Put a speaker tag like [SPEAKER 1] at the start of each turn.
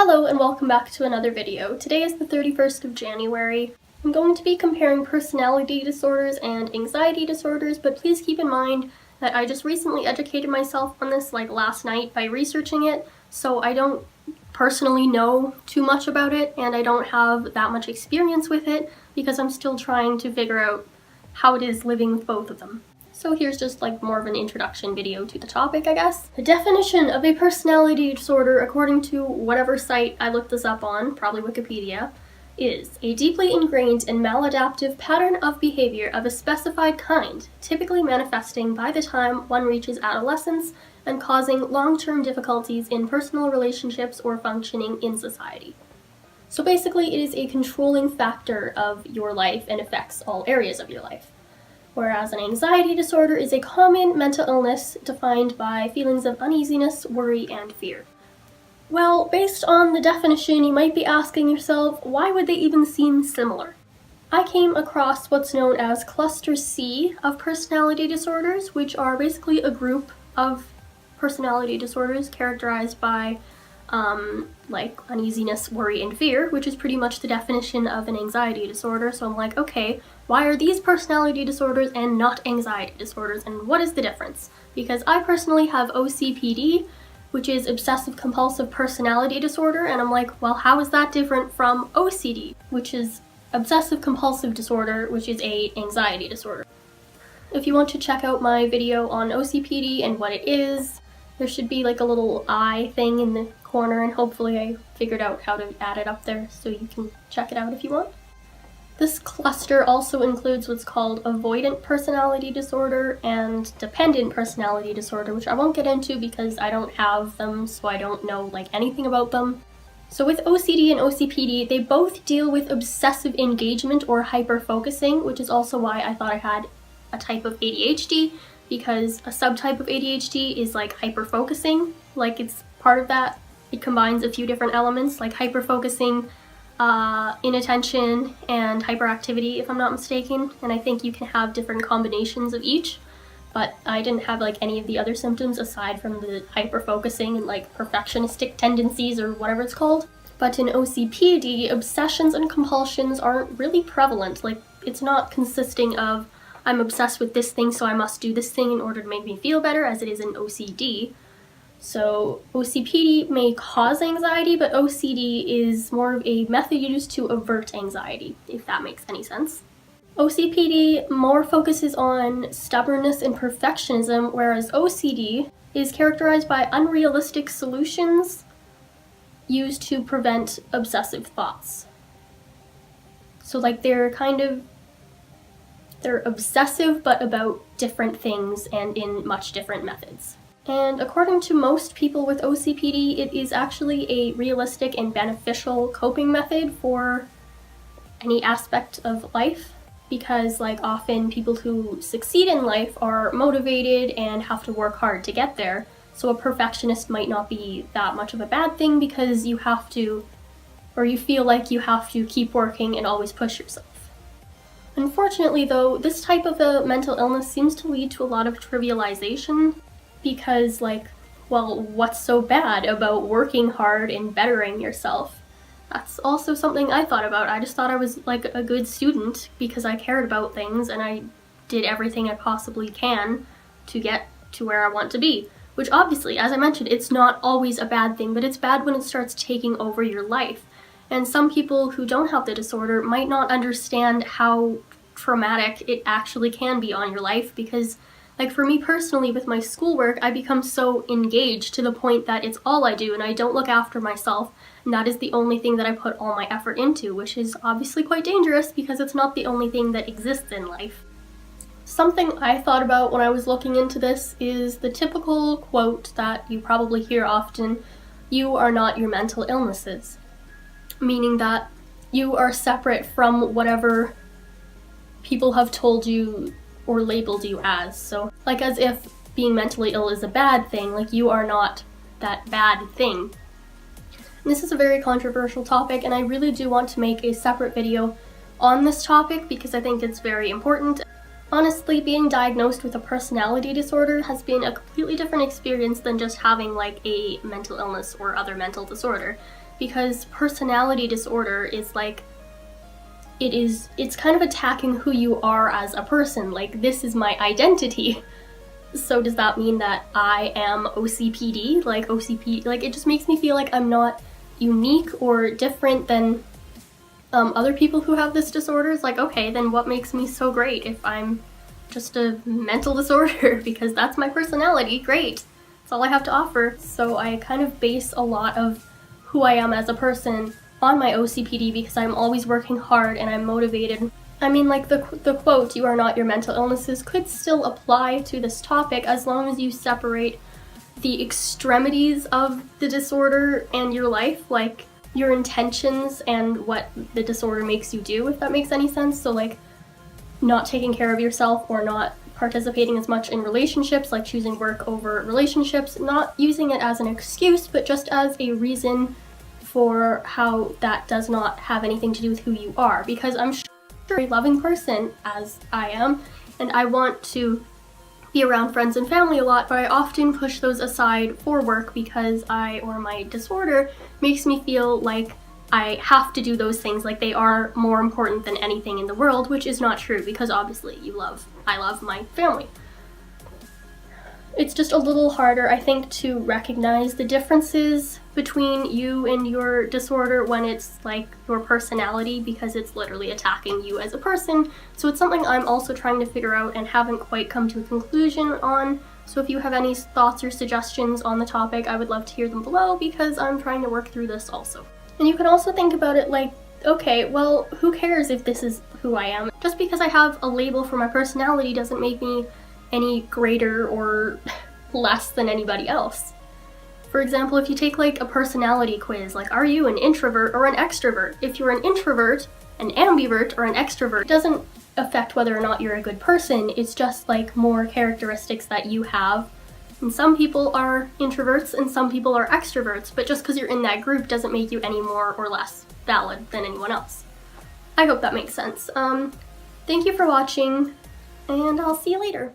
[SPEAKER 1] Hello and welcome back to another video. Today is the 31st of January. I'm going to be comparing personality disorders and anxiety disorders, but please keep in mind that I just recently educated myself on this last night by researching it, so I don't personally know too much about it and I don't have that much experience with it because I'm still trying to figure out how it is living with both of them. So here's just more of an introduction video to the topic, I guess. The definition of a personality disorder, according to whatever site I looked this up on, probably Wikipedia, is a deeply ingrained and maladaptive pattern of behavior of a specified kind, typically manifesting by the time one reaches adolescence and causing long-term difficulties in personal relationships or functioning in society. So basically, it is a controlling factor of your life and affects all areas of your life. Whereas an anxiety disorder is a common mental illness defined by feelings of uneasiness, worry, and fear. Well, based on the definition, you might be asking yourself, why would they even seem similar? I came across what's known as Cluster C of personality disorders, which are basically a group of personality disorders characterized by uneasiness, worry, and fear, which is pretty much the definition of an anxiety disorder. So I'm like, okay, why are these personality disorders and not anxiety disorders, and what is the difference? Because I personally have OCPD, which is obsessive compulsive personality disorder, and I'm like, well, how is that different from OCD, which is obsessive compulsive disorder, which is a anxiety disorder? If you want to check out my video on OCPD and what it is, there should be a little eye thing in the corner, and hopefully I figured out how to add it up there so you can check it out if you want. This cluster also includes what's called avoidant personality disorder and dependent personality disorder, which I won't get into because I don't have them, so I don't know anything about them. So with OCD and OCPD, they both deal with obsessive engagement or hyper-focusing, which is also why I thought I had a type of ADHD, because a subtype of ADHD is hyper-focusing, it's part of that. It combines a few different elements like hyper-focusing, inattention, and hyperactivity, if I'm not mistaken, and I think you can have different combinations of each, but I didn't have any of the other symptoms aside from the hyper-focusing and perfectionistic tendencies or whatever it's called. But in OCPD, obsessions and compulsions aren't really prevalent. It's not consisting of, I'm obsessed with this thing, so I must do this thing in order to make me feel better, as it is in OCD. So OCPD may cause anxiety, but OCD is more of a method used to avert anxiety, if that makes any sense. OCPD more focuses on stubbornness and perfectionism, whereas OCD is characterized by unrealistic solutions used to prevent obsessive thoughts. So they're obsessive, but about different things and in much different methods. And according to most people with OCPD, it is actually a realistic and beneficial coping method for any aspect of life, because often people who succeed in life are motivated and have to work hard to get there. So a perfectionist might not be that much of a bad thing because you have to, or you feel like you have to keep working and always push yourself. Unfortunately though, this type of a mental illness seems to lead to a lot of trivialization, because well, what's so bad about working hard and bettering yourself? That's also something I thought about. I just thought I was a good student because I cared about things and I did everything I possibly can to get to where I want to be. Which obviously, as I mentioned, it's not always a bad thing, but it's bad when it starts taking over your life. And some people who don't have the disorder might not understand how traumatic it actually can be on your life, because for me personally, with my schoolwork, I become so engaged to the point that it's all I do and I don't look after myself, and that is the only thing that I put all my effort into, which is obviously quite dangerous because it's not the only thing that exists in life. Something I thought about when I was looking into this is the typical quote that you probably hear often, "You are not your mental illnesses," meaning that you are separate from whatever people have told you or labeled you as. So as if being mentally ill is a bad thing, you are not that bad thing. And this is a very controversial topic, and I really do want to make a separate video on this topic because I think it's very important. Honestly, being diagnosed with a personality disorder has been a completely different experience than just having a mental illness or other mental disorder. because personality disorder is like, it's kind of attacking who you are as a person. Like, this is my identity. So does that mean that I am OCPD? Like, OCP, like, it just makes me feel like I'm not unique or different than other people who have this disorder. It's like, okay, then what makes me so great if I'm just a mental disorder? Because that's my personality. Great. That's all I have to offer. So I kind of base a lot of who I am as a person on my OCPD because I'm always working hard and I'm motivated. I mean, like the quote, "You are not your mental illnesses," could still apply to this topic as long as you separate the extremities of the disorder and your life, like your intentions and what the disorder makes you do, if that makes any sense. So like not taking care of yourself or not participating as much in relationships, like choosing work over relationships, not using it as an excuse, but just as a reason for how that does not have anything to do with who you are. Because I'm sure a loving person, as I am, and I want to be around friends and family a lot, but I often push those aside for work because my disorder makes me feel like I have to do those things, like they are more important than anything in the world, which is not true because obviously I love my family. It's just a little harder, I think, to recognize the differences between you and your disorder when it's like your personality, because it's literally attacking you as a person. So it's something I'm also trying to figure out and haven't quite come to a conclusion on. So if you have any thoughts or suggestions on the topic, I would love to hear them below because I'm trying to work through this also. And you can also think about it like, okay, well, who cares if this is who I am? Just because I have a label for my personality doesn't make me any greater or less than anybody else. For example, if you take like a personality quiz, like, are you an introvert or an extrovert? If you're an introvert, an ambivert, or an extrovert, it doesn't affect whether or not you're a good person. It's just like more characteristics that you have. And some people are introverts and some people are extroverts, but just because you're in that group doesn't make you any more or less valid than anyone else. I hope that makes sense. Thank you for watching, and I'll see you later.